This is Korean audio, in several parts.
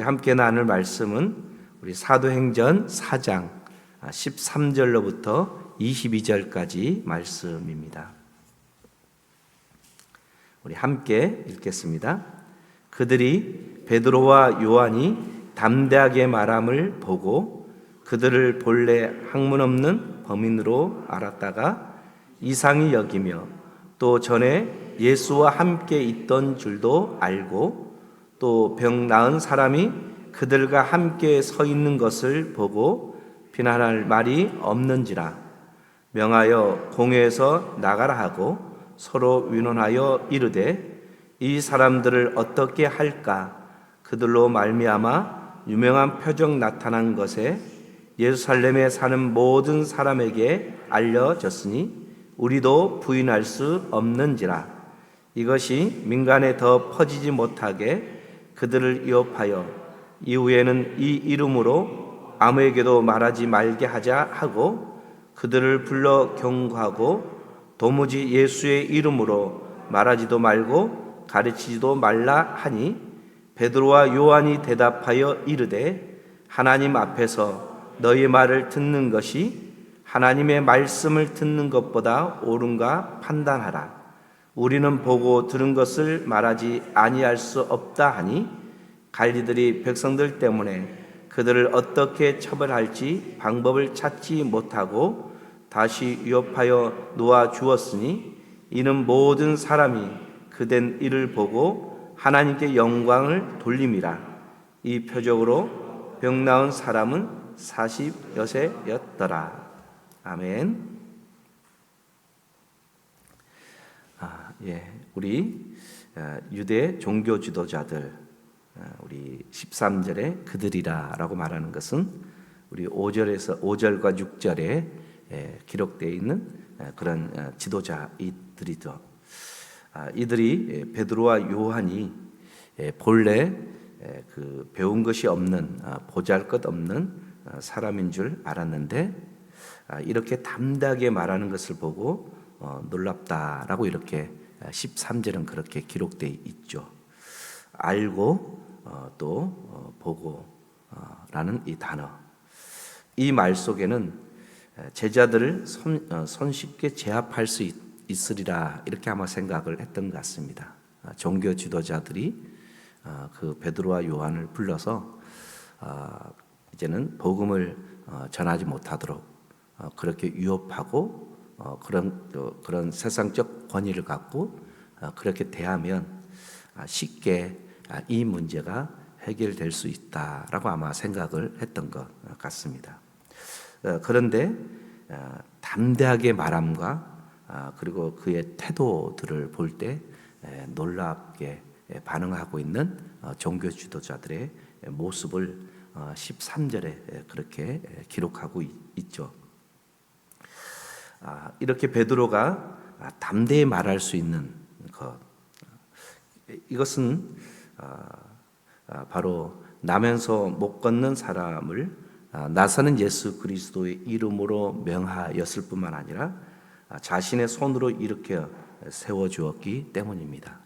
함께 나눌 말씀은 우리 사도행전 4장 13절로부터 22절까지 말씀입니다. 우리 함께 읽겠습니다. 그들이 베드로와 요한이 담대하게 말함을 보고 그들을 본래 학문 없는 범인으로 알았다가 이상히 여기며 또 전에 예수와 함께 있던 줄도 알고 또 병 나은 사람이 그들과 함께 서 있는 것을 보고 비난할 말이 없는지라 명하여 공회에서 나가라 하고 서로 의논하여 이르되 이 사람들을 어떻게 할까? 그들로 말미암아 유명한 표적 나타난 것에 예루살렘에 사는 모든 사람에게 알려졌으니 우리도 부인할 수 없는지라. 이것이 민간에 더 퍼지지 못하게 그들을 위협하여 이후에는 이 이름으로 아무에게도 말하지 말게 하자 하고 그들을 불러 경고하고 도무지 예수의 이름으로 말하지도 말고 가르치지도 말라 하니 베드로와 요한이 대답하여 이르되 하나님 앞에서 너희 말을 듣는 것이 하나님의 말씀을 듣는 것보다 옳은가 판단하라. 우리는 보고 들은 것을 말하지 아니할 수 없다 하니 관리들이 백성들 때문에 그들을 어떻게 처벌할지 방법을 찾지 못하고 다시 위협하여 놓아 주었으니 이는 모든 사람이 그된 일을 보고 하나님께 영광을 돌림이라. 이 표적으로 병 나은 사람은 40여세였더라. 아멘. 우리 유대 종교 지도자들 우리 13절에 그들이라라고 말하는 것은 우리 5절과 6절에 기록되어 있는 그런 지도자들이죠. 이들이 베드로와 요한이 본래 그 배운 것이 없는 보잘것없는 사람인 줄 알았는데 이렇게 담대하게 말하는 것을 보고 놀랍다라고 이렇게 13절은 그렇게 기록되어 있죠. 알고 또 보고 라는 이 단어, 이 말 속에는 제자들을 손쉽게 제압할 수 있으리라 이렇게 아마 생각을 했던 것 같습니다. 종교 지도자들이 그 베드로와 요한을 불러서 이제는 복음을 전하지 못하도록 그렇게 위협하고 그런 세상적 권위를 갖고 그렇게 대하면 쉽게 이 문제가 해결될 수 있다라고 아마 생각을 했던 것 같습니다. 그런데 담대하게 말함과 그리고 그의 태도들을 볼 때 놀랍게 반응하고 있는 종교 지도자들의 모습을 13절에 그렇게 기록하고 있죠. 이렇게 베드로가 담대히 말할 수 있는 것, 이것은 바로 나면서 못 걷는 사람을 나사는 예수 그리스도의 이름으로 명하였을 뿐만 아니라 자신의 손으로 일으켜 세워주었기 때문입니다.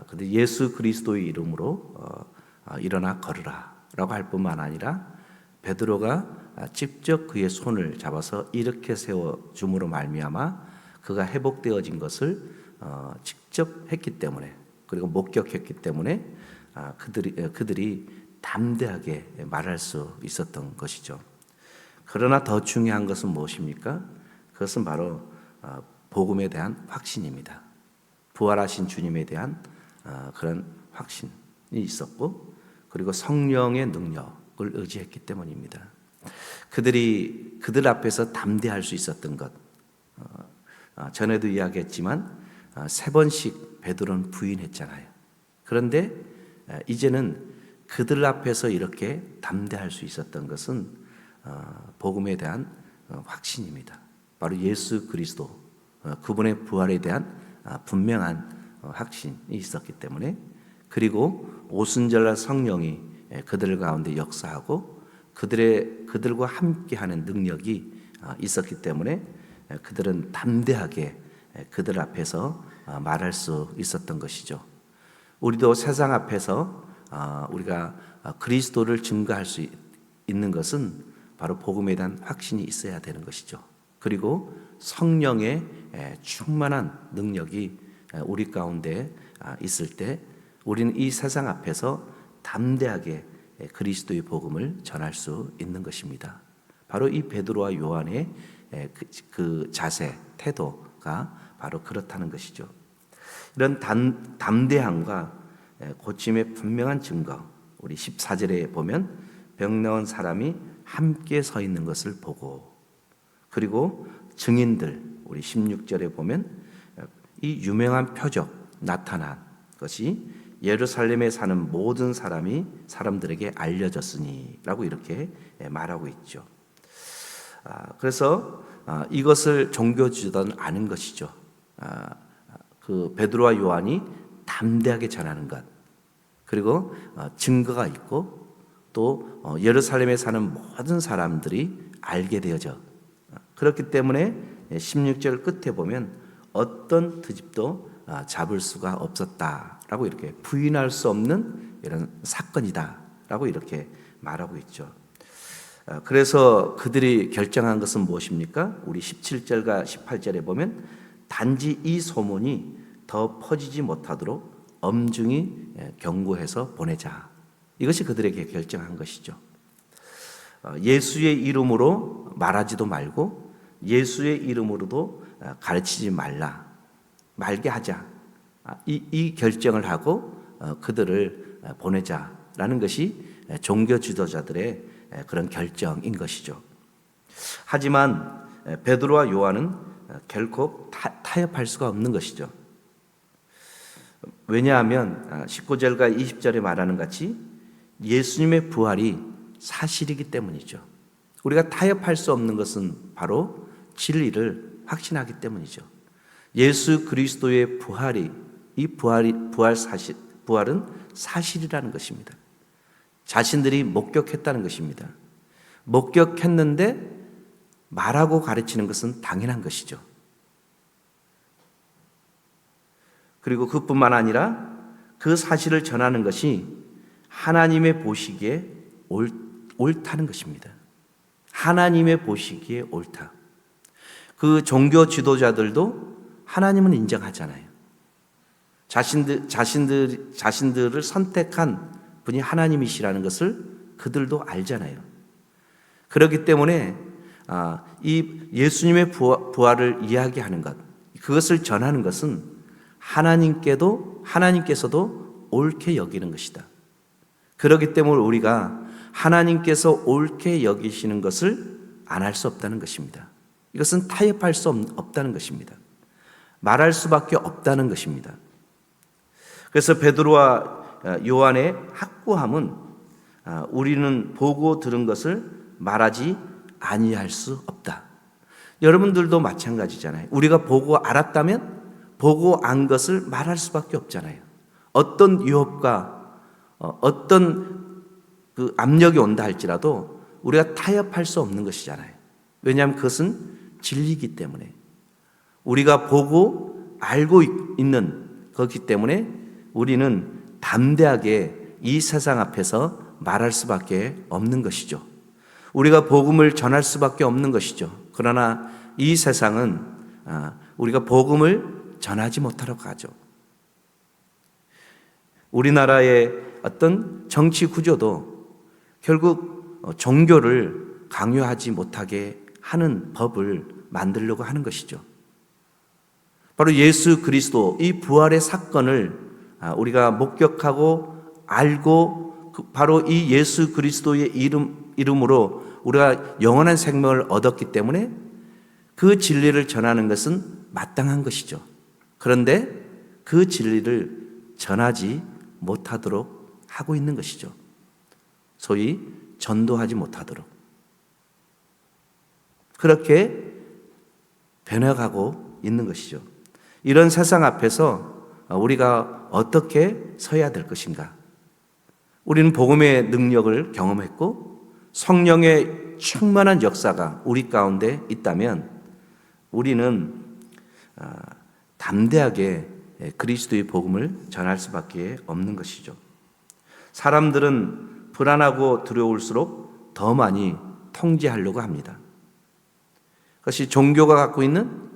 그런데 예수 그리스도의 이름으로 일어나 걸으라 라고 할 뿐만 아니라 베드로가 직접 그의 손을 잡아서 이렇게 세워줌으로 말미암아 그가 회복되어진 것을 직접 했기 때문에, 그리고 목격했기 때문에 그들이 담대하게 말할 수 있었던 것이죠. 그러나 더 중요한 것은 무엇입니까? 그것은 바로 복음에 대한 확신입니다. 부활하신 주님에 대한 그런 확신이 있었고, 그리고 성령의 능력을 의지했기 때문입니다. 그들 앞에서 담대할 수 있었던 것, 전에도 이야기했지만 3번씩 베드로는 부인했잖아요. 그런데 이제는 그들 앞에서 이렇게 담대할 수 있었던 것은 복음에 대한 확신입니다. 바로 예수 그리스도, 그분의 부활에 대한 분명한 확신이 있었기 때문에, 그리고 오순절날 성령이 그들 가운데 역사하고 그들과 함께하는 능력이 있었기 때문에 그들은 담대하게 그들 앞에서 말할 수 있었던 것이죠. 우리도 세상 앞에서 우리가 그리스도를 증거할 수 있는 것은 바로 복음에 대한 확신이 있어야 되는 것이죠. 그리고 성령의 충만한 능력이 우리 가운데 있을 때 우리는 이 세상 앞에서 담대하게 그리스도의 복음을 전할 수 있는 것입니다. 바로 이 베드로와 요한의 그 자세, 태도가 바로 그렇다는 것이죠. 이런 담대함과 고침의 분명한 증거, 우리 14절에 보면 병 나은 사람이 함께 서 있는 것을 보고, 그리고 증인들, 우리 16절에 보면 이 유명한 표적 나타난 것이 예루살렘에 사는 모든 사람들에게 알려졌으니 라고 이렇게 말하고 있죠. 그래서 이것을 종교지도자는 아는 것이죠. 그 베드로와 요한이 담대하게 전하는 것, 그리고 증거가 있고 또 예루살렘에 사는 모든 사람들이 알게 되어져. 그렇기 때문에 16절 끝에 보면 어떤 트집도 잡을 수가 없었다라고 이렇게 부인할 수 없는 이런 사건이다라고 이렇게 말하고 있죠. 그래서 그들이 결정한 것은 무엇입니까? 우리 17절과 18절에 보면 단지 이 소문이 더 퍼지지 못하도록 엄중히 경고해서 보내자. 이것이 그들에게 결정한 것이죠. 예수의 이름으로 말하지도 말고 예수의 이름으로도 가르치지 말게 하자. 이 결정을 하고 그들을 보내자라는 것이 종교 지도자들의 그런 결정인 것이죠. 하지만 베드로와 요한은 결코 타협할 수가 없는 것이죠. 왜냐하면 19절과 20절에 말하는 같이 예수님의 부활이 사실이기 때문이죠. 우리가 타협할 수 없는 것은 바로 진리를 확신하기 때문이죠. 예수 그리스도의 부활은 사실이라는 것입니다. 자신들이 목격했다는 것입니다. 목격했는데 말하고 가르치는 것은 당연한 것이죠. 그리고 그뿐만 아니라 그 사실을 전하는 것이 하나님의 보시기에 옳다는 것입니다. 하나님의 보시기에 옳다. 그 종교 지도자들도 하나님은 인정하잖아요. 자신들을 선택한 분이 하나님이시라는 것을 그들도 알잖아요. 그렇기 때문에 이 예수님의 부활을 이야기하는 것, 그것을 전하는 것은 하나님께서도 옳게 여기는 것이다. 그렇기 때문에 우리가 하나님께서 옳게 여기시는 것을 안 할 수 없다는 것입니다. 이것은 타협할 수 없다는 것입니다. 말할 수밖에 없다는 것입니다. 그래서 베드로와 요한의 확고함은 우리는 보고 들은 것을 말하지 아니할 수 없다. 여러분들도 마찬가지잖아요. 우리가 보고 알았다면 보고 안 것을 말할 수밖에 없잖아요. 어떤 유혹과 어떤 그 압력이 온다 할지라도 우리가 타협할 수 없는 것이잖아요. 왜냐하면 그것은 진리이기 때문에, 우리가 보고 알고 있는 거기 때문에 우리는 담대하게 이 세상 앞에서 말할 수밖에 없는 것이죠. 우리가 복음을 전할 수밖에 없는 것이죠. 그러나 이 세상은 우리가 복음을 전하지 못하러 가죠. 우리나라의 어떤 정치 구조도 결국 종교를 강요하지 못하게 하는 법을 만들려고 하는 것이죠. 바로 예수 그리스도, 이 부활의 사건을 우리가 목격하고 알고 바로 이 예수 그리스도의 이름으로 우리가 영원한 생명을 얻었기 때문에 그 진리를 전하는 것은 마땅한 것이죠. 그런데 그 진리를 전하지 못하도록 하고 있는 것이죠. 소위 전도하지 못하도록. 그렇게 변해가고 있는 것이죠. 이런 세상 앞에서 우리가 어떻게 서야 될 것인가? 우리는 복음의 능력을 경험했고 성령의 충만한 역사가 우리 가운데 있다면 우리는 담대하게 그리스도의 복음을 전할 수밖에 없는 것이죠. 사람들은 불안하고 두려울수록 더 많이 통제하려고 합니다. 그것이 종교가 갖고 있는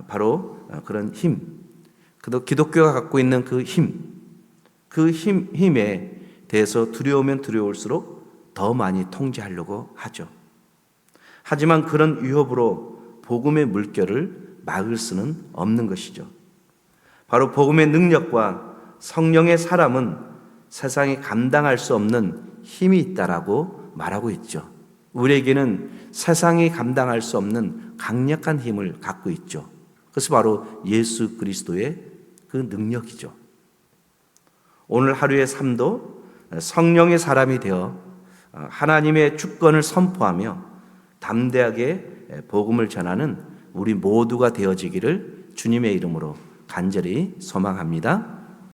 바로 그런 힘, 기독교가 갖고 있는 그 힘에 대해서 두려우면 두려울수록 더 많이 통제하려고 하죠. 하지만 그런 위협으로 복음의 물결을 막을 수는 없는 것이죠. 바로 복음의 능력과 성령의 사람은 세상이 감당할 수 없는 힘이 있다라고 말하고 있죠. 우리에게는 세상이 감당할 수 없는 강력한 힘을 갖고 있죠. 그것이 바로 예수 그리스도의 그 능력이죠. 오늘 하루의 삶도 성령의 사람이 되어 하나님의 주권을 선포하며 담대하게 복음을 전하는 우리 모두가 되어지기를 주님의 이름으로 간절히 소망합니다.